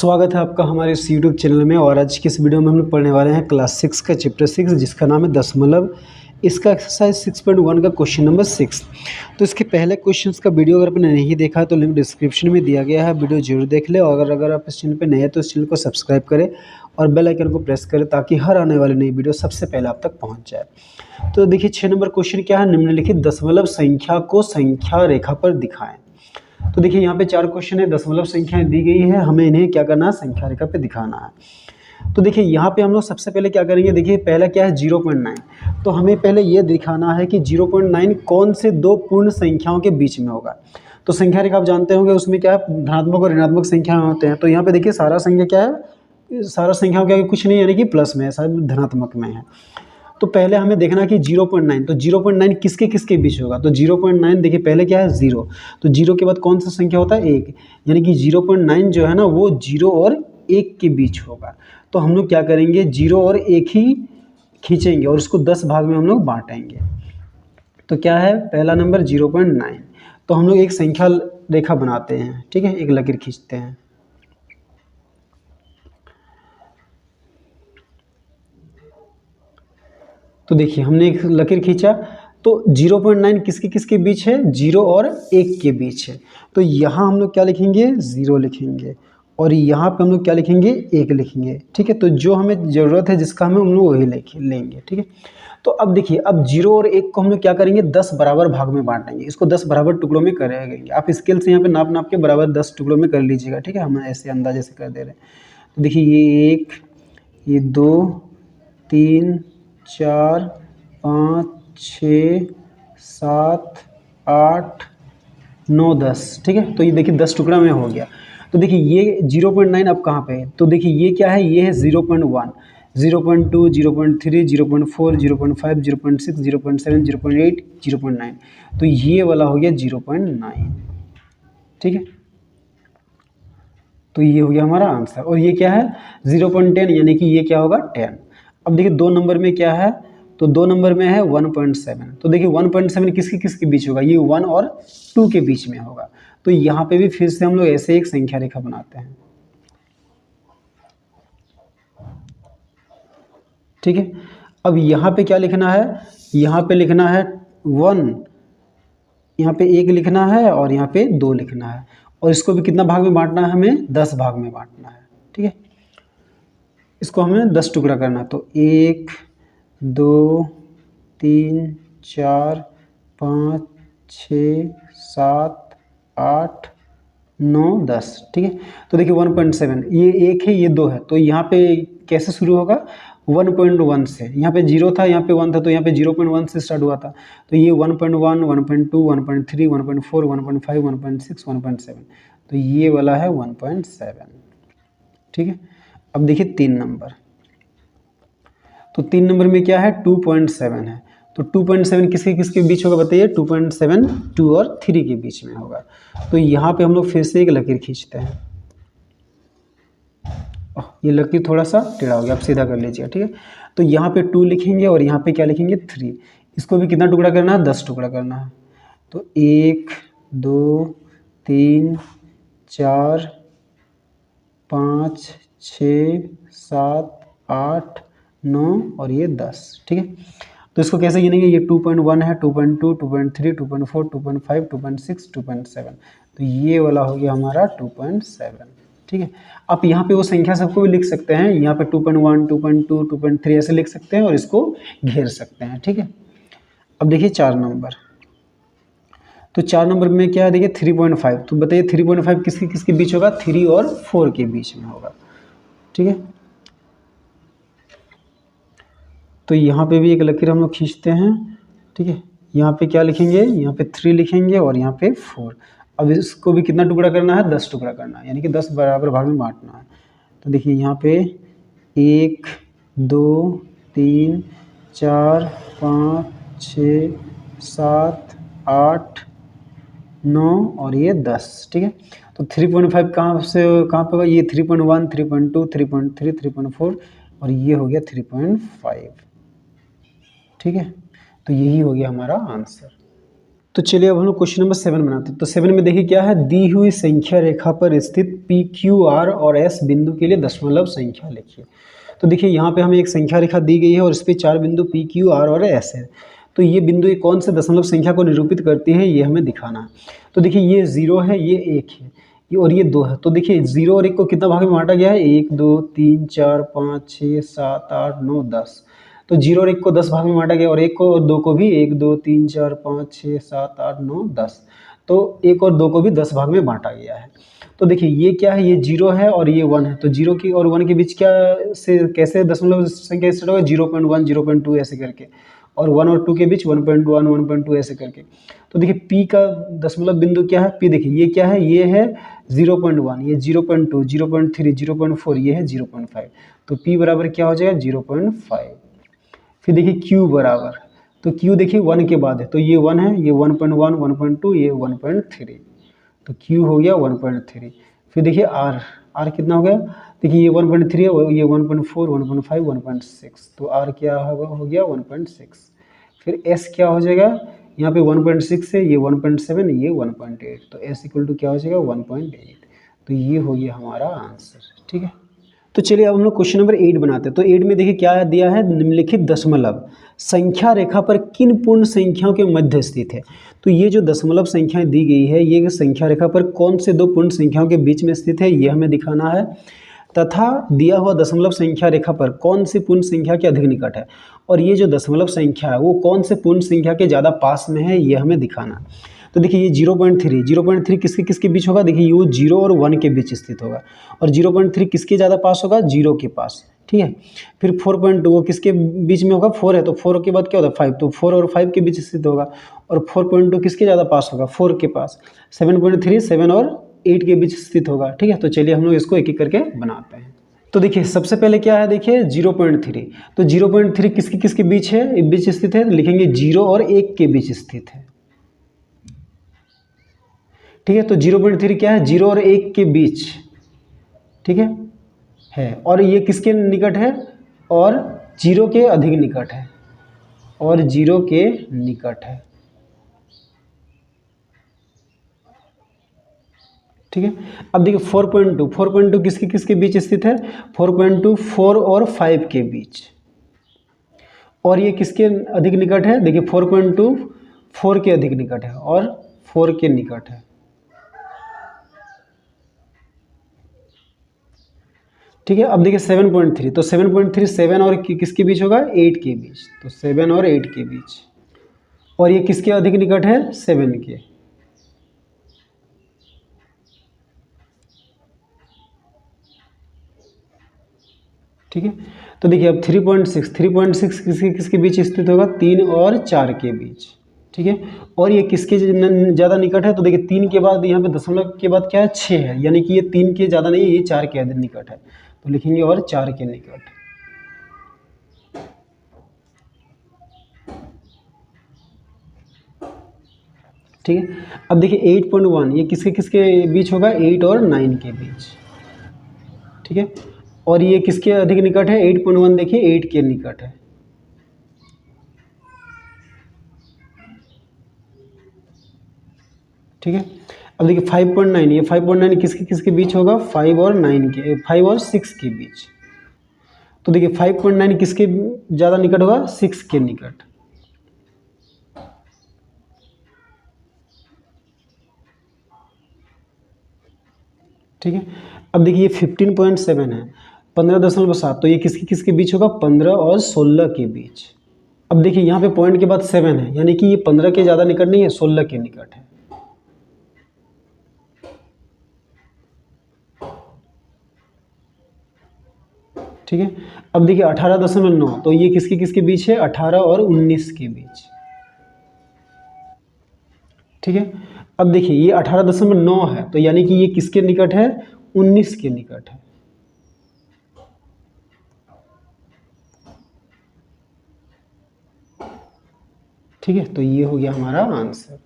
स्वागत है आपका हमारे इस यूट्यूब चैनल में। और आज की इस वीडियो में हम लोग पढ़ने वाले हैं क्लास 6 का चैप्टर 6 जिसका नाम है दशमलव। इसका एक्सरसाइज 6.1 का क्वेश्चन नंबर 6। तो इसके पहले क्वेश्चंस का वीडियो अगर आपने नहीं देखा है तो लिंक डिस्क्रिप्शन में दिया गया है, वीडियो जरूर देख ले। और अगर आप इस चैनल पर नए हैं तो इस चैनल को सब्सक्राइब करें और बेल आइकन को प्रेस करें ताकि हर आने वाली नई वीडियो सबसे पहले आप तक पहुँच जाए। तो देखिए 6 नंबर क्वेश्चन क्या है, निम्नलिखित दशमलव संख्या को संख्या रेखा पर दिखाएं। तो देखिए यहाँ पे 4 क्वेश्चन है, दशमलव संख्याएं दी गई है, हमें इन्हें क्या करना है, संख्या रेखा पे दिखाना है। तो देखिए यहाँ पे हम लोग सबसे पहले क्या करेंगे, देखिए पहला क्या है 0.9। तो हमें पहले ये दिखाना है कि 0.9 कौन से दो पूर्ण संख्याओं के बीच में होगा। तो संख्या रेखा आप जानते होंगे उसमें क्या है, धनात्मक और ऋणात्मक संख्या होते हैं। तो यहाँ पे देखिए सारा संख्या क्या है, सारा संख्याओं के आगे कुछ नहीं, यानी कि प्लस में है, सब धनात्मक में है। तो पहले हमें देखना कि 0.9, तो 0.9 किसके किसके बीच होगा। तो 0.9 देखिए पहले क्या है 0, तो 0 के बाद कौन सा संख्या होता है 1, यानी कि 0.9 जो है ना वो 0 और 1 के बीच होगा। तो हम लोग क्या करेंगे, 0 और 1 ही खींचेंगे और उसको 10 भाग में हम लोग बांटेंगे। तो क्या है पहला नंबर 0.9। तो हम लोग एक संख्या रेखा बनाते हैं, ठीक है, एक लकीर खींचते हैं। तो देखिए हमने एक लकीर खींचा, तो 0.9 किसके किसके बीच है, 0 और 1 के बीच है। तो यहाँ हम लोग क्या लिखेंगे, 0 लिखेंगे और यहाँ पे हम लोग क्या लिखेंगे, 1 लिखेंगे, ठीक है। तो जो हमें ज़रूरत है जिसका हमें हम लोग वही लेंगे, ठीक है। तो अब देखिए अब 0 और 1 को हम लोग क्या करेंगे, 10 बराबर भाग में बांटेंगे, इसको 10 बराबर टुकड़ों में करेंगे। आप स्केल से यहाँ पे नाप नाप के बराबर 10 टुकड़ों में कर लीजिएगा, ठीक है, हम ऐसे अंदाजे से कर दे रहे हैं। तो देखिए ये 1, ये 2, 3, 4, 5, 6, 7, 8, 9, 10, ठीक है। तो ये देखिए 10 टुकड़ा में हो गया। तो देखिए ये 0.9 अब कहाँ पे है, तो देखिए ये क्या है, ये है 0.1, 0.2, 0.3, 0.4, 0.5, 0.6, 0.7, 0.8, 0.9। तो ये वाला हो गया 0.9, ठीक है। तो ये हो गया हमारा आंसर। और ये क्या है 0.10, यानी कि ये क्या होगा 10। अब देखिए 2 नंबर में क्या है, तो 2 नंबर में है 1.7। तो देखिए 1.7 किसके किसके बीच होगा, ये 1 और 2 के बीच में होगा। तो यहाँ पे भी फिर से हम लोग ऐसे एक संख्या रेखा बनाते हैं, ठीक है। अब यहाँ पे क्या लिखना है, यहाँ पे लिखना है 1, यहाँ पे 1 लिखना है और यहाँ पे 2 लिखना है। और इसको भी कितना भाग में बांटना है, हमें 10 भाग में बांटना है, ठीक है। इसको हमें 10 टुकड़ा करना है। तो 1, 2, 3, 4, 5, 6, 7, 8, 9, 10, ठीक है। तो देखिए 1.7, ये 1 है, ये 2 है। तो यहाँ पे कैसे शुरू होगा, 1.1 से। यहाँ पे 0 था, यहाँ पे 1 था, तो यहाँ पे 0.1 से स्टार्ट हुआ था। तो ये 1.1, 1.2, 1.3, 1.4, 1.5, 1.6, 1.7। तो ये वाला है 1.7, ठीक है। अब देखिए 3 नंबर, तो 3 नंबर में क्या है 2.7 है। तो 2.7 किसके किसके बीच होगा बताइए, 2.7 2 और 3 के बीच में होगा। तो यहाँ पे हम लोग फिर से एक लकीर खींचते हैं। ये लकीर थोड़ा सा टेढ़ा हो गया, आप सीधा कर लीजिएगा, ठीक है। तो यहाँ पे 2 लिखेंगे और यहाँ पे क्या लिखेंगे 3। इसको भी कितना टुकड़ा करना है, 10 टुकड़ा करना है। तो 1, 2, 3, 4, 5, 6, 7, 8, 9 और ये 10, ठीक है। तो इसको कैसे गिनेंगे, ये 2.1 है, 2.2, 2.3, 2.4, 2.5, 2.6, 2.7। तो ये वाला हो गया हमारा 2.7, ठीक है। आप यहाँ पे वो संख्या सबको भी लिख सकते हैं, यहाँ पे 2.1, 2.2, 2.3 ऐसे लिख सकते हैं और इसको घेर सकते हैं, ठीक है। अब देखिए 4 नंबर, तो 4 नंबर में क्या है, देखिए 3.5। तो बताइए 3.5 किसके किसके बीच होगा, 3 और 4 के बीच में होगा, ठीक है। तो यहाँ पे भी एक लकीर हम लोग खींचते हैं, ठीक है। यहाँ पे क्या लिखेंगे, यहाँ पे 3 लिखेंगे और यहाँ पे 4। अब इसको भी कितना टुकड़ा करना है, 10 टुकड़ा करना है, यानी कि 10 बराबर भाग में बांटना है। तो देखिए यहाँ पे 1, 2, 3, 4, 5, 6, 7, 8, 9 और ये 10, ठीक है। तो 3.5 कहाँ से कहाँ पे होगा, ये 3.1, 3.2, 3.3, 3.4 और ये हो गया 3.5, ठीक है। तो यही हो गया हमारा आंसर। तो चलिए अब हम लोग क्वेश्चन नंबर 7 बनाते हैं। तो 7 में देखिए क्या है, दी हुई संख्या रेखा पर स्थित पी क्यू आर और एस बिंदु के लिए दशमलव संख्या लिखिए। तो देखिए यहाँ पे हमें एक संख्या रेखा दी गई है और इस पे 4 बिंदु पी क्यू आर और एस है। तो ये बिंदु एक कौन से दशमलव संख्या को निरूपित करती है, ये हमें दिखाना है। तो देखिए ये 0 है, ये 1 है, ये और ये 2 है। तो देखिए 0 और 1 को कितना भाग में बांटा गया है, 1 2 3 4 5 6 7 8 9 10। तो 0 और 1 को 10 भाग में बांटा गया और 1 को और 2 को भी 1 2 3 4 5 6 7 8 9 10। तो 1 और 2 को भी 10 भाग में बांटा गया है। तो देखिए ये क्या है, ये 0 है और ये 1 है। तो 0 की और 1 के बीच क्या से कैसे दशमलव संख्या स्टार्ट होगा, 0.1 0.2 ऐसे करके, और 1 और 2 के बीच 1.1 1.2 ऐसे करके। तो देखिए P का दशमलव बिंदु क्या है, P देखिए ये क्या है, ये है 0.1, ये 0.2 0.3 0.4, ये है 0.5। तो P बराबर क्या हो जाएगा, 0.5। फिर देखिए Q बराबर, तो Q देखिए 1 के बाद है, तो ये 1 है, ये 1.1 1.2, ये 1.3। तो Q हो गया 1.3। फिर देखिए R कितना हो गया, देखिए ये 1.3 है, ये 1.4 1.5 1.6। तो R क्या हो गया 1.6। फिर S क्या हो जाएगा, यहाँ पे 1.6 है, ये 1.7, ये 1.8। तो S इक्वल टू क्या हो जाएगा 1.8। तो ये हो गया हमारा आंसर। ठीक है, तो चलिए अब हम लोग क्वेश्चन नंबर 8 बनाते हैं। तो 8 में देखिए क्या दिया है, निम्नलिखित दशमलव संख्या रेखा पर किन पूर्ण संख्याओं के मध्य स्थित है। तो ये जो दशमलव संख्याएं दी गई है, ये संख्या रेखा पर कौन से दो पूर्ण संख्याओं के बीच में स्थित है, ये हमें दिखाना है। तथा दिया हुआ दशमलव संख्या रेखा पर कौन सी पूर्ण संख्या के अधिक निकट है, और ये जो दशमलव संख्या है वो कौन से पूर्ण संख्या के ज़्यादा पास में है, ये हमें दिखाना है। तो देखिए ये 0.3 किसके किसके बीच होगा, देखिए ये 0 और 1 के बीच स्थित होगा, और 0.3 किसके ज़्यादा पास होगा, 0 के पास। ठीक है, फिर 4.2 वो किसके बीच में होगा, 4 है, तो 4 के बाद क्या होता है 5, तो 4 और 5 के बीच स्थित होगा, और 4.2 किसके ज़्यादा पास होगा, 4 के पास। 7.3 7 और 8 के बीच स्थित होगा। ठीक है, तो चलिए हम लोग इसको एक एक करके बनाते हैं। तो देखिए सबसे पहले क्या है, देखिए 0.3। तो 0.3 किसके किसके बीच है, बीच स्थित है, लिखेंगे 0 और 1 के बीच स्थित है। ठीक है, तो 0.3 क्या है, 0 और 1 के बीच। ठीक है, और ये किसके निकट है, और 0 के अधिक निकट है, और 0 के निकट है। ठीक है, अब देखिए 4.2 किसके किसके बीच स्थित है, 4.2 4 और 5 के बीच, और ये किसके अधिक निकट है, देखिए 4.2 4 के अधिक निकट है और 4 के निकट है। ठीक है, अब देखिए 7.3, तो 7.3 7 और किसके बीच होगा, 8 के बीच, तो 7 और 8 के बीच, और ये किसके अधिक निकट है, 7 के। ठीक है, तो देखिए अब 3.6 किसके किसके बीच स्थित होगा, 3 और 4 के बीच। ठीक है, और ये किसके ज़्यादा निकट है, तो देखिए 3 के बाद यहाँ पे दशमलव के बाद क्या है, 6 है, यानी कि ये 3 के ज़्यादा नहीं है, ये 4 के अधिक निकट है, तो लिखेंगे और 4 के निकट। ठीक है, अब देखिए 8.1 ये किसके किसके बीच होगा, 8 और 9 के बीच। ठीक है, और ये किसके अधिक निकट है, 8.1 देखिए 8 के निकट है। ठीक है, अब देखिए 5.9 ये 5.9 किसके किसके बीच होगा, 5 और 9 के, 5 और 6 के बीच। तो देखिए 5.9 किसके ज़्यादा निकट होगा, 6 के निकट। ठीक है, अब देखिए 15.7 है, 15.7, तो ये किसके किसके बीच होगा, 15 और 16 के बीच। अब देखिए यहाँ पे पॉइंट के बाद 7 है, यानी कि ये 15 के ज़्यादा निकट नहीं है, 16 के निकट है। ठीक है, अब देखिए 18.9, तो ये किसके किसके बीच है, 18 और 19 के बीच। ठीक है, अब देखिए ये 18.9 है, तो यानी कि ये किसके निकट है, 19 के निकट है। ठीक है, तो ये हो गया हमारा आंसर।